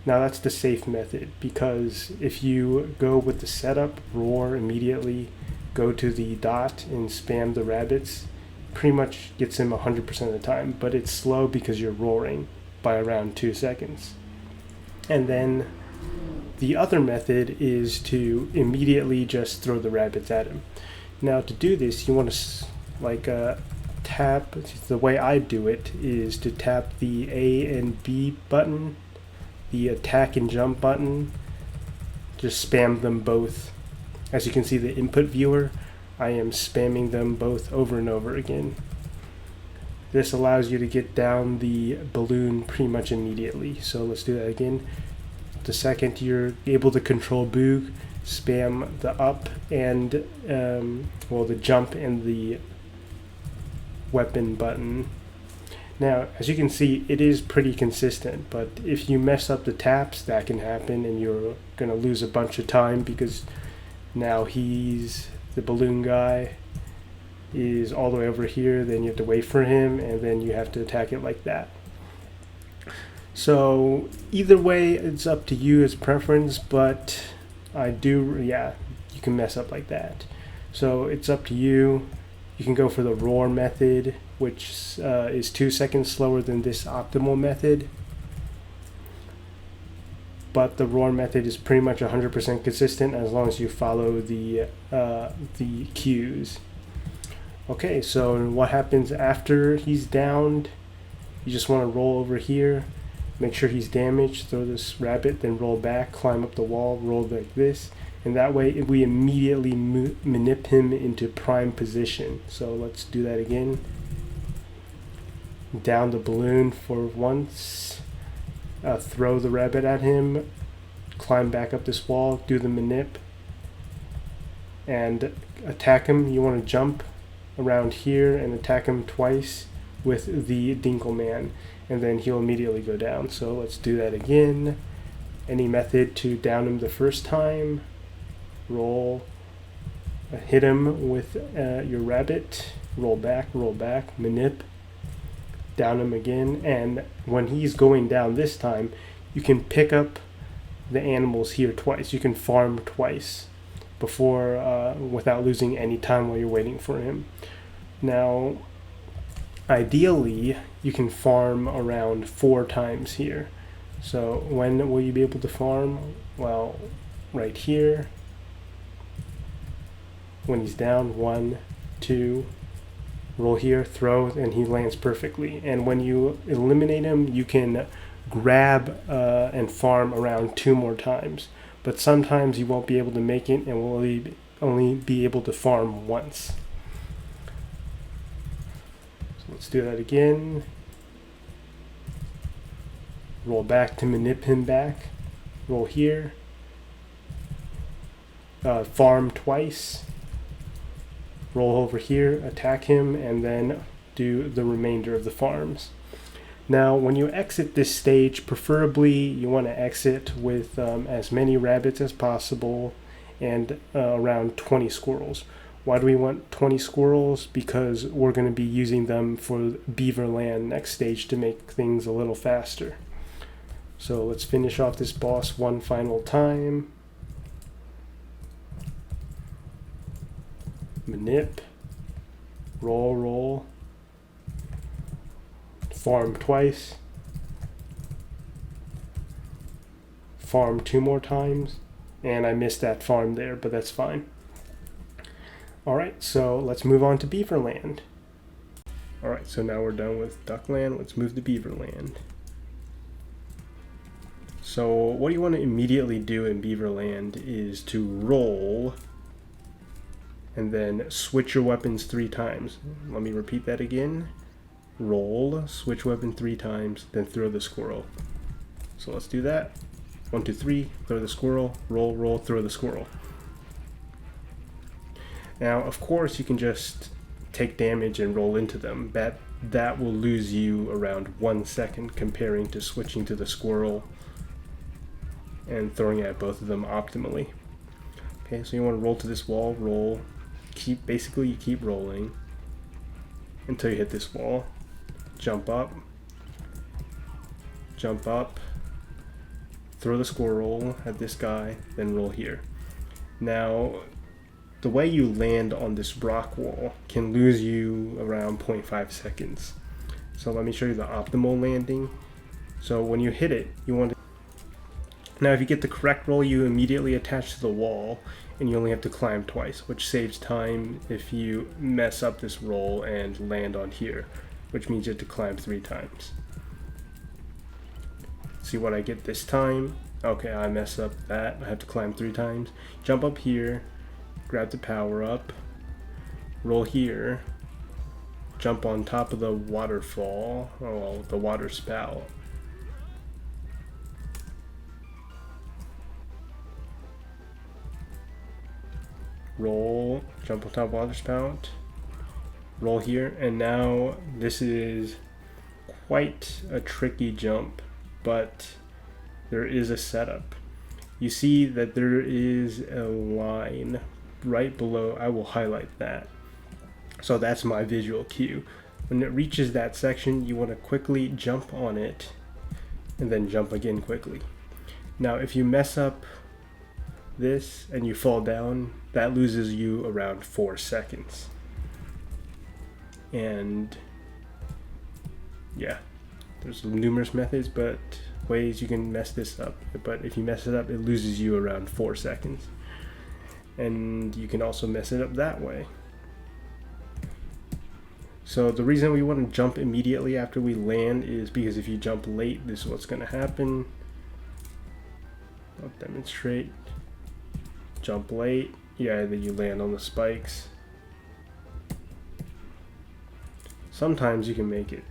Now that's the safe method, because if you go with the setup, roar immediately, go to the dot and spam the rabbits, pretty much gets him 100% of the time, but it's slow because you're roaring by around 2 seconds. And then the other method is to immediately just throw the rabbits at him. Now to do this, you want to tap, the way I do it is to tap the A and B button, the attack and jump button, just spam them both. As you can see the input viewer, I am spamming them both over and over again. This allows you to get down the balloon pretty much immediately. So let's do that again. The second you're able to control Boog, spam the up and the jump and the weapon button. Now, as you can see, it is pretty consistent, but if you mess up the taps, that can happen and you're going to lose a bunch of time, because now the balloon guy is all the way over here, then you have to wait for him, and then you have to attack it like that. So either way, it's up to you as preference, but you can mess up like that. So it's up to you. You can go for the roar method, which is 2 seconds slower than this optimal method. But the roar method is pretty much 100% consistent as long as you follow the cues. Okay, so what happens after he's downed? You just want to roll over here, make sure he's damaged, throw this rabbit, then roll back, climb up the wall, roll like this, and that way we immediately manip him into prime position. So let's do that again. Down the balloon for once, throw the rabbit at him, climb back up this wall, do the manip, and attack him. You want to jump around here and attack him twice with the Dinkle Man, and then he'll immediately go down. So let's do that again. Any method to down him the first time, roll, hit him with your rabbit, roll back, manip, down him again, and when he's going down this time, you can pick up the animals here twice. You can farm twice before without losing any time while you're waiting for him. Now, ideally, you can farm around 4 times here. So when will you be able to farm? Well, right here. When he's down, 1, 2, roll here, throw, and he lands perfectly. And when you eliminate him, you can grab and farm around 2 more times. But sometimes you won't be able to make it and will only be able to farm once. So let's do that again. Roll back to manip him back. Roll here. Farm twice. Roll over here, attack him, and then do the remainder of the farms. Now, when you exit this stage, preferably you want to exit with as many rabbits as possible and around 20 squirrels. Why do we want 20 squirrels? Because we're going to be using them for Beaverland next stage to make things a little faster. So let's finish off this boss one final time. Manip, roll, farm twice, farm 2 more times, and I missed that farm there, but that's fine. Alright, so let's move on to Beaverland. Alright, so now we're done with Duckland, let's move to Beaverland. So what you want to immediately do in Beaverland is to roll and then switch your weapons 3 times. Let me repeat that again. Roll, switch weapon 3 times, then throw the squirrel. So let's do that. 1, 2, 3, throw the squirrel, roll, throw the squirrel. Now, of course, you can just take damage and roll into them. That will lose you around 1 second comparing to switching to the squirrel and throwing at both of them optimally. Okay, so you want to roll to this wall, roll. Basically you keep rolling until you hit this wall. Jump up, throw the squirrel at this guy, then roll here. Now, the way you land on this rock wall can lose you around 0.5 seconds. So let me show you the optimal landing. So when you hit it, you want to... Now if you get the correct roll, you immediately attach to the wall, and you only have to climb twice, which saves time if you mess up this roll and land on here, which means you have to climb 3 times. See what I get this time? Okay, I messed up that. I have to climb 3 times. Jump up here, grab the power up, roll here, jump on top of the waterfall, the water spout. Roll, jump on top of water spout, roll here, and now this is quite a tricky jump, but there is a setup. You see that there is a line right below. I will highlight that. So that's my visual cue. When it reaches that section, you want to quickly jump on it and then jump again quickly. Now if you mess up this and you fall down, that loses you around 4 seconds. And yeah, there's numerous methods, but ways you can mess this up. But if you mess it up, it loses you around 4 seconds. And you can also mess it up that way. So the reason we want to jump immediately after we land is because if you jump late, this is what's going to happen. I'll demonstrate. Jump late, yeah, then you land on the spikes. Sometimes you can make it.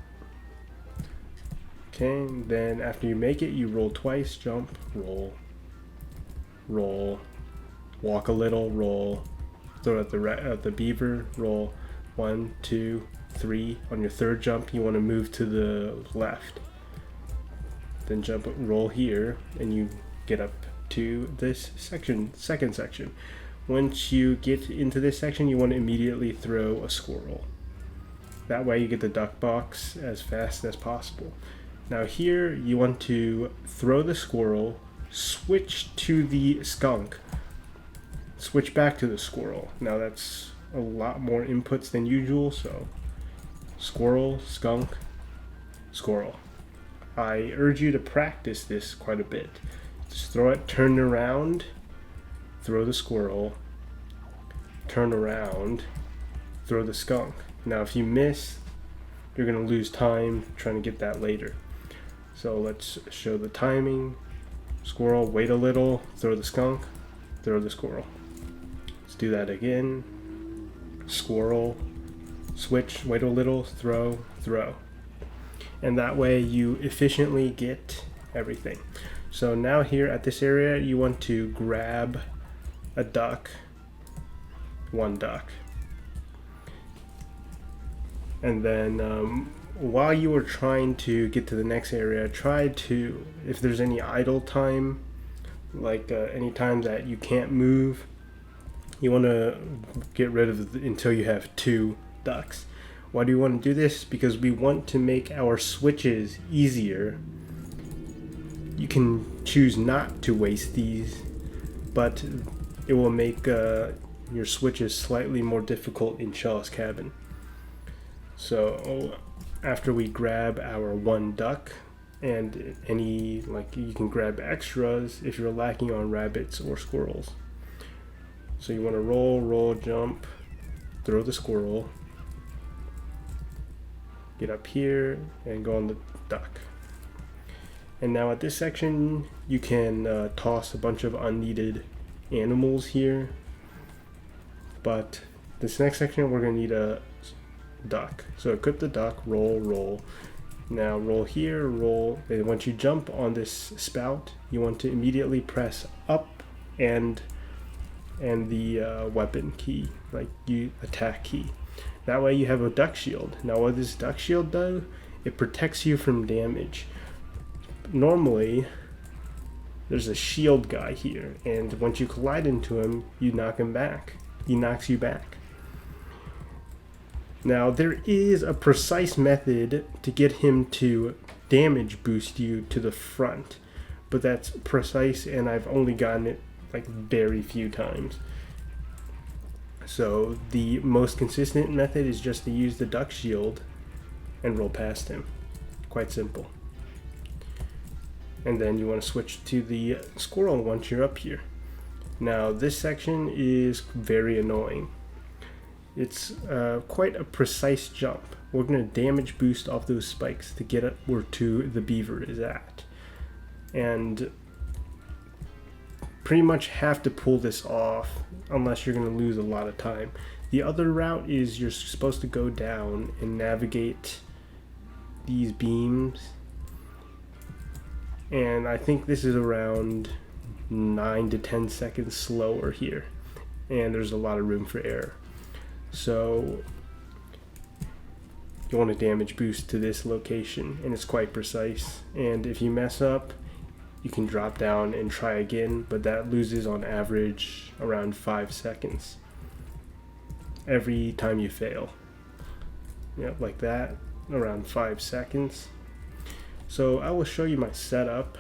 Okay, then after you make it, you roll twice, jump, roll, roll, walk a little, roll, throw at the beaver, roll, 1, 2, 3. On your third jump, you want to move to the left. Then jump, roll here, and you get up to this second section. Once you get into this section, you want to immediately throw a squirrel. That way you get the duck box as fast as possible. Now here you want to throw the squirrel, switch to the skunk, switch back to the squirrel. Now that's a lot more inputs than usual, so squirrel, skunk, squirrel. I urge you to practice this quite a bit. Just throw it, turn around, throw the squirrel, turn around, throw the skunk. Now if you miss, you're going to lose time trying to get that later. So let's show the timing. Squirrel, wait a little, throw the skunk, throw the squirrel. Let's do that again. Squirrel, switch, wait a little, throw, throw. And that way you efficiently get everything. So now here at this area, you want to grab a duck, one duck. And then while you are trying to get to the next area, try to, if there's any idle time, like any time that you can't move, you want to get rid of until you have 2 ducks. Why do you want to do this? Because we want to make our switches easier. You can choose not to waste these, but it will make your switches slightly more difficult in Shell's cabin. So after we grab our 1 duck, and any, like, you can grab extras if you're lacking on rabbits or squirrels. So you want to roll, roll, jump, throw the squirrel, get up here, and go on the duck. And now at this section, you can toss a bunch of unneeded animals here. But this next section, we're going to need a duck. So equip the duck, roll, roll. Now roll here, roll. And once you jump on this spout, you want to immediately press up and the weapon key, like you attack key. That way you have a duck shield. Now what does duck shield do? It protects you from damage. Normally there's a shield guy here, and once you collide into him, you knock him back. He knocks you back. Now there is a precise method to get him to damage boost you to the front, but that's precise, and I've only gotten it like very few times. So the most consistent method is just to use the duck shield and roll past him. Quite simple. And then you want to switch to the squirrel once you're up here. Now this section is very annoying. It's quite a precise jump. We're going to damage boost off those spikes to get up where the beaver is at. And pretty much have to pull this off unless you're going to lose a lot of time. The other route is you're supposed to go down and navigate these beams. And I think this is around 9 to 10 seconds slower here. And there's a lot of room for error. So you want to damage boost to this location, and it's quite precise. And if you mess up, you can drop down and try again, but that loses on average around 5 seconds every time you fail. Yeah, like that, around 5 seconds. So I will show you my setup.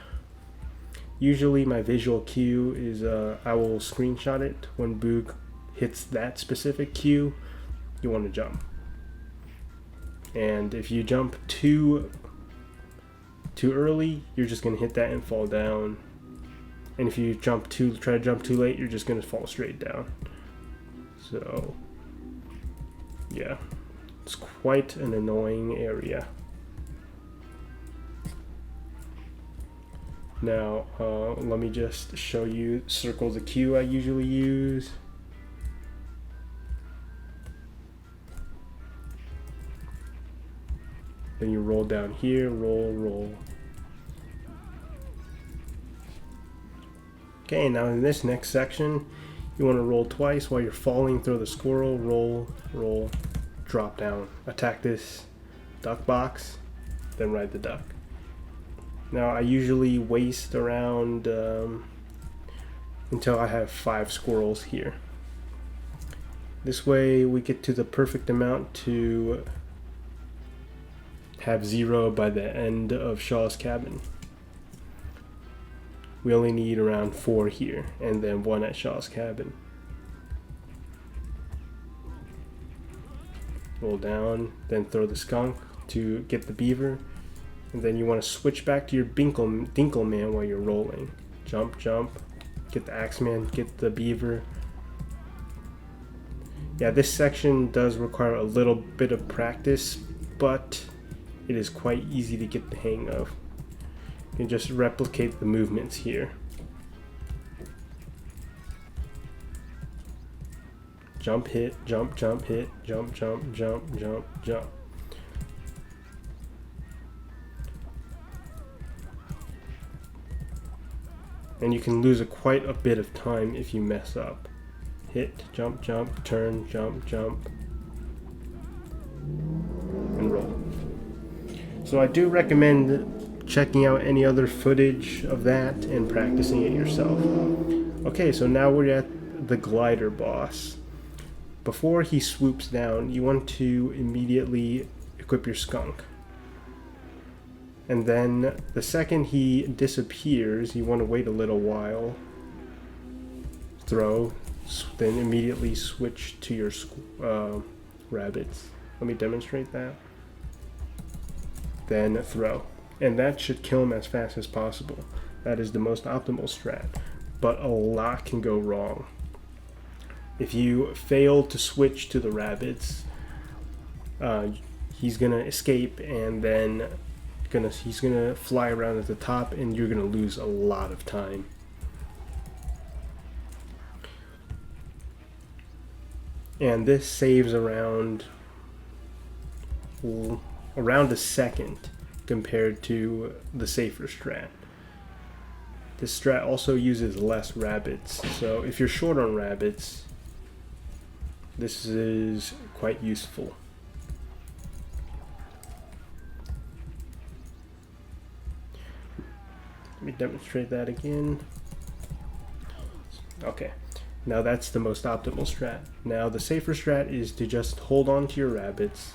Usually my visual cue is I will screenshot it. When Boog hits that specific cue, you want to jump. And if you jump too early, you're just going to hit that and fall down. And if you try to jump too late, you're just going to fall straight down. So yeah, It's quite an annoying area. Now, let me just show you circle the queue I usually use. Then you roll down here, roll, roll. Okay, now in this next section, you want to roll twice while you're falling, throw the squirrel, roll, roll, drop down. Attack this duck box, then ride the duck. Now I usually waste around until I have 5 squirrels here. This way we get to the perfect amount to have 0 by the end of Shaw's cabin. We only need around 4 here, and then 1 at Shaw's cabin. Roll down, then throw the skunk to get the beaver. And then you want to switch back to your Dinkle Man while you're rolling. Jump, jump, get the Axeman, get the beaver. Yeah, this section does require a little bit of practice, but it is quite easy to get the hang of. You can just replicate the movements here. Jump, hit, jump, jump, hit, jump, jump, jump, jump, jump. And you can lose quite a bit of time if you mess up. Hit, jump, jump, turn, jump, jump, and roll. So I do recommend checking out any other footage of that and practicing it yourself. Okay, so now we're at the glider boss. Before he swoops down, you want to immediately equip your skunk. And then the second he disappears, you want to wait a little while, throw, then immediately switch to your rabbits. Let me demonstrate that. Then throw. And that should kill him as fast as possible. That is the most optimal strat. But a lot can go wrong. If you fail to switch to the rabbits, he's going to escape, and then he's gonna fly around at the top, and you're gonna lose a lot of time. And this saves around a second compared to the safer strat. This strat also uses less rabbits, so if you're short on rabbits, this is quite useful. Let me demonstrate that again. Okay, now that's the most optimal strat. Now the safer strat is to just hold on to your rabbits,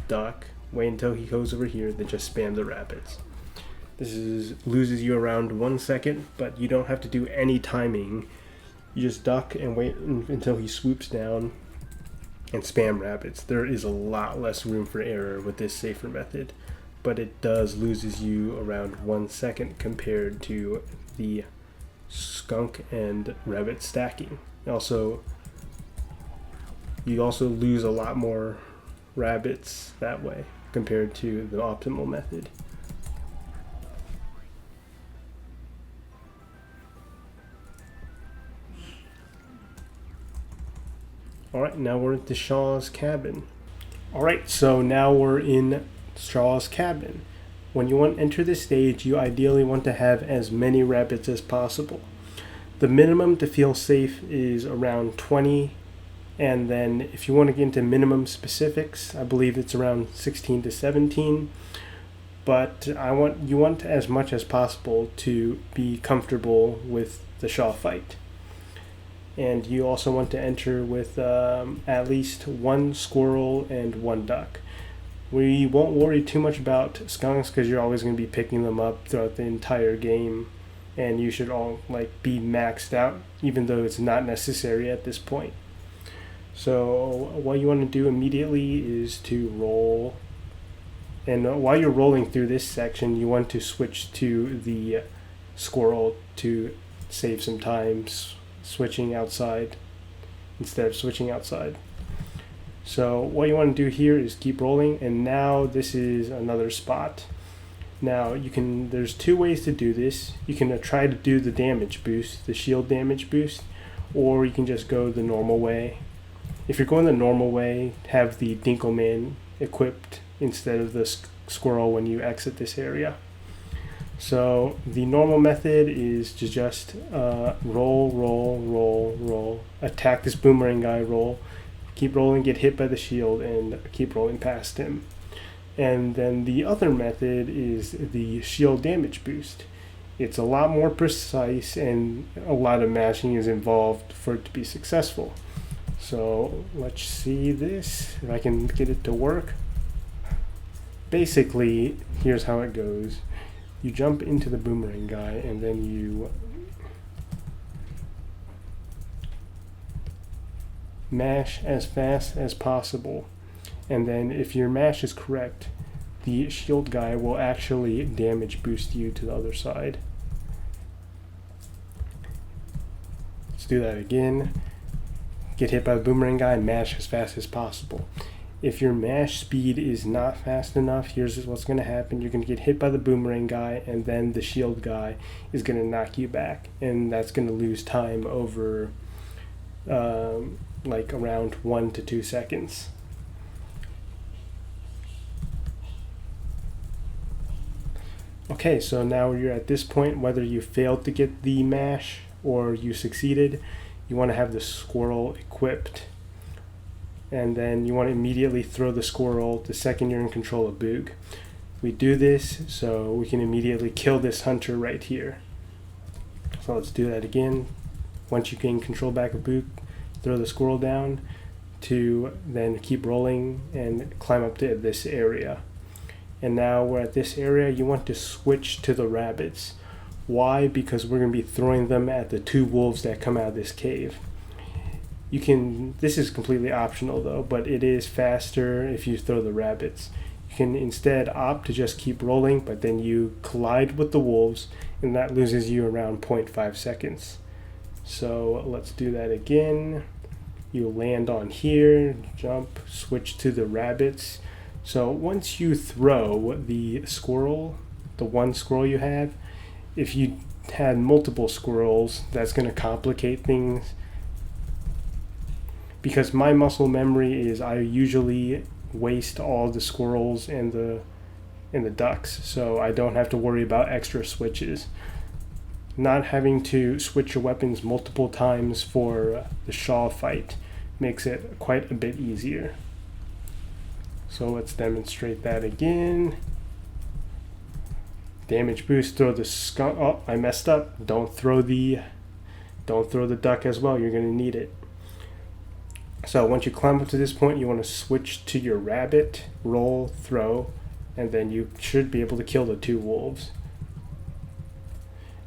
duck, wait until he goes over here, then just spam the rabbits. This loses you around 1 second, but you don't have to do any timing. You just duck and wait until he swoops down and spam rabbits. There is a lot less room for error with this safer method, but it loses you around 1 second compared to the skunk and rabbit stacking. Also, you also lose a lot more rabbits that way compared to the optimal method. Alright, now we're at the Shaw's cabin. Alright, so now we're in Shaw's cabin. When you want to enter this stage, you ideally want to have as many rabbits as possible. The minimum to feel safe is around 20, and then if you want to get into minimum specifics, I believe it's around 16 to 17. But you want as much as possible to be comfortable with the Shaw fight. And you also want to enter with at least 1 squirrel and 1 duck. We won't worry too much about skunks because you're always going to be picking them up throughout the entire game, and you should all be maxed out, even though it's not necessary at this point. So what you want to do immediately is to roll, and while you're rolling through this section, you want to switch to the squirrel to save some time switching outside instead of switching outside. So what you want to do here is keep rolling, and now this is another spot. Now there's two ways to do this. You can try to do the damage boost, the shield damage boost, or you can just go the normal way. If you're going the normal way, have the Dinkelman equipped instead of the squirrel when you exit this area. So the normal method is to just roll, attack this boomerang guy, roll, keep rolling, get hit by the shield, and keep rolling past him. And then the other method is the shield damage boost. It's a lot more precise and a lot of mashing is involved for it to be successful. So let's see this, if I can get it to work. Basically, here's how it goes. You jump into the boomerang guy, and then you mash as fast as possible. And then if your mash is correct, the shield guy will actually damage boost you to the other side. Let's do that again. Get hit by the boomerang guy, mash as fast as possible. If your mash speed is not fast enough, here's what's going to happen. You're going to get hit by the boomerang guy, and then the shield guy is going to knock you back, and that's going to lose time over like around 1 to 2 seconds. Okay, so now you're at this point, whether you failed to get the mash or you succeeded, you want to have the squirrel equipped. And then you want to immediately throw the squirrel the second you're in control of Boog. We do this so we can immediately kill this hunter right here. So let's do that again. Once you gain control back of Boog, throw the squirrel down to then keep rolling and climb up to this area. And now we're at this area, you want to switch to the rabbits. Why? Because we're going to be throwing them at the 2 wolves that come out of this cave. This is completely optional though, but it is faster if you throw the rabbits. You can instead opt to just keep rolling, but then you collide with the wolves, and that loses you around 0.5 seconds. So let's do that again. You land on here, jump, switch to the rabbits. So once you throw the squirrel, the one squirrel you have, if you had multiple squirrels, that's going to complicate things. Because my muscle memory is I usually waste all the squirrels and the ducks, so I don't have to worry about extra switches. Not having to switch your weapons multiple times for the Shaw fight makes it quite a bit easier. So let's demonstrate that again. Damage boost, throw the skunk. Oh, I messed up. Don't throw the duck as well. You're going to need it. So once you climb up to this point, you want to switch to your rabbit, roll, throw, and then you should be able to kill the 2 wolves.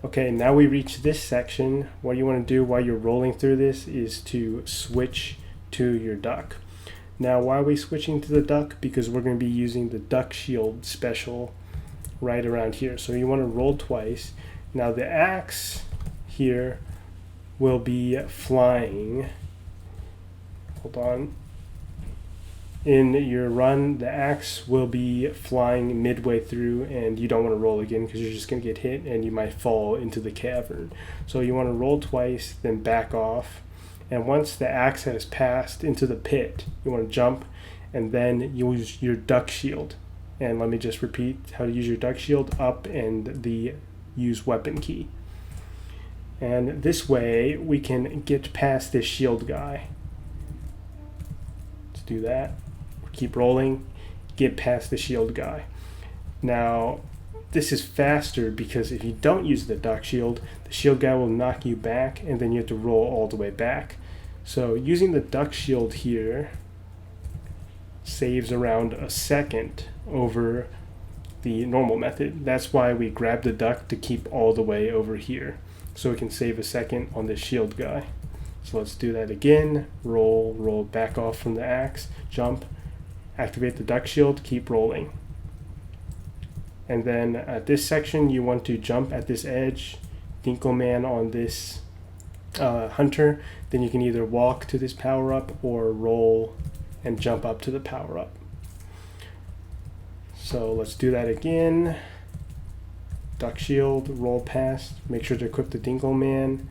Okay, now we reach this section. What you want to do while you're rolling through this is to switch to your duck. Now, why are we switching to the duck? Because we're going to be using the duck shield special right around here. So you want to roll twice. Now the axe here will be flying. Hold on. In your run, the axe will be flying midway through, and you don't want to roll again because you're just going to get hit and you might fall into the cavern. So you want to roll twice, then back off. And once the axe has passed into the pit, you want to jump and then use your duck shield. And let me just repeat how to use your duck shield: up and the use weapon key. And this way we can get past this shield guy. Let's do that. Keep rolling, get past the shield guy. Now, this is faster because if you don't use the duck shield, the shield guy will knock you back and then you have to roll all the way back. So using the duck shield here saves around a second over the normal method. That's why we grab the duck to keep all the way over here, so we can save a second on the shield guy. So let's do that again. Roll, back off from the axe, jump, activate the duck shield, keep rolling. And then at this section, you want to jump at this edge, Dinkelman on this hunter. Then you can either walk to this power up or roll and jump up to the power up. So let's do that again. Duck shield, roll past, make sure to equip the Dingle Man,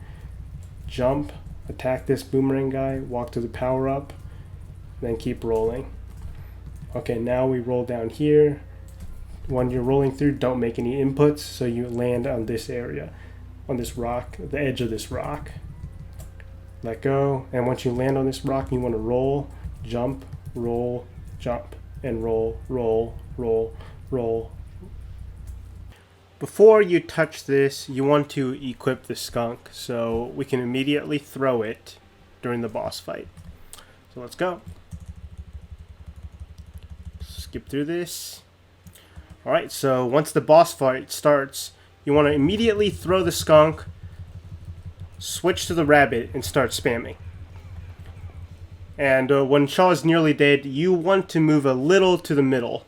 jump, attack this boomerang guy, walk to the power up, then keep rolling. Okay, now we roll down here. When you're rolling through, don't make any inputs, so you land on this area, on this rock, the edge of this rock. Let go, and once you land on this rock, you want to roll, jump, and roll, roll, roll, roll. Before you touch this, you want to equip the skunk so we can immediately throw it during the boss fight. So let's go. Skip through this. Alright, so once the boss fight starts, you want to immediately throw the skunk, switch to the rabbit, and start spamming. And when Shaw is nearly dead, you want to move a little to the middle,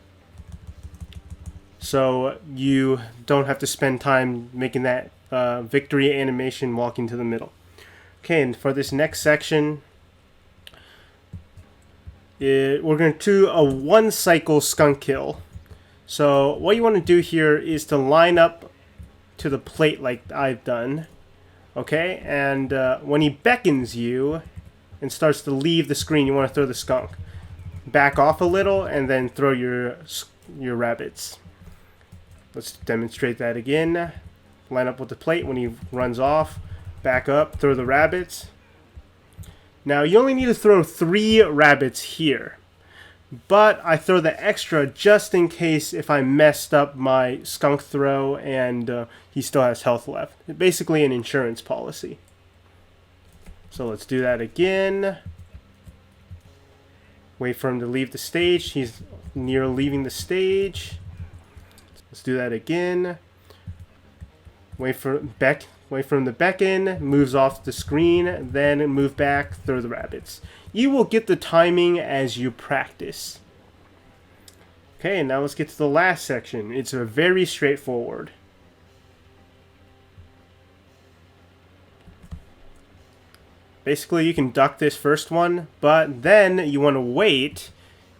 so you don't have to spend time making that victory animation walking to the middle. Okay, and for this next section, we're going to do a 1 cycle skunk kill. So what you want to do here is to line up to the plate like I've done. Okay, and when he beckons you and starts to leave the screen, you want to throw the skunk. Back off a little and then throw your rabbits. Let's demonstrate that again. Line up with the plate when he runs off. Back up, throw the rabbits. Now you only need to throw 3 rabbits here, but I throw the extra just in case if I messed up my skunk throw and he still has health left. Basically an insurance policy. So let's do that again. Wait for him to leave the stage. He's near leaving the stage. Let's do that again. Wait for him to beckon, moves off the screen, then move back, throw the rabbits. You will get the timing as you practice. Okay, now let's get to the last section. It's very straightforward. Basically, you can duck this first one, but then you want to wait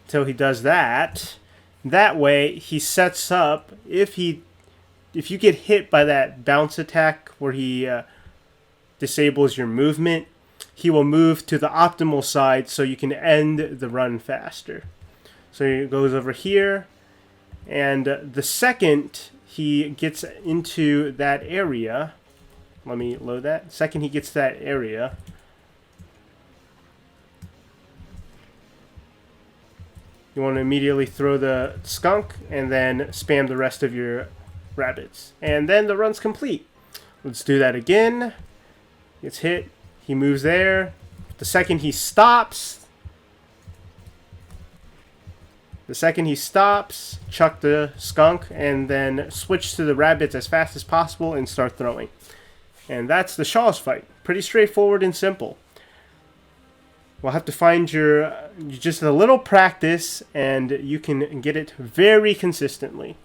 till he does that. That way, he sets up, if you get hit by that bounce attack where he disables your movement, he will move to the optimal side so you can end the run faster. So he goes over here, and the second he gets into that area, let me load that. Second he gets to that area, you want to immediately throw the skunk and then spam the rest of your rabbits. And then the run's complete. Let's do that again. Gets hit. He moves there. The second he stops, chuck the skunk and then switch to the rabbits as fast as possible and start throwing. And that's the Shaw's fight. Pretty straightforward and simple. We'll have to find just a little practice and you can get it very consistently.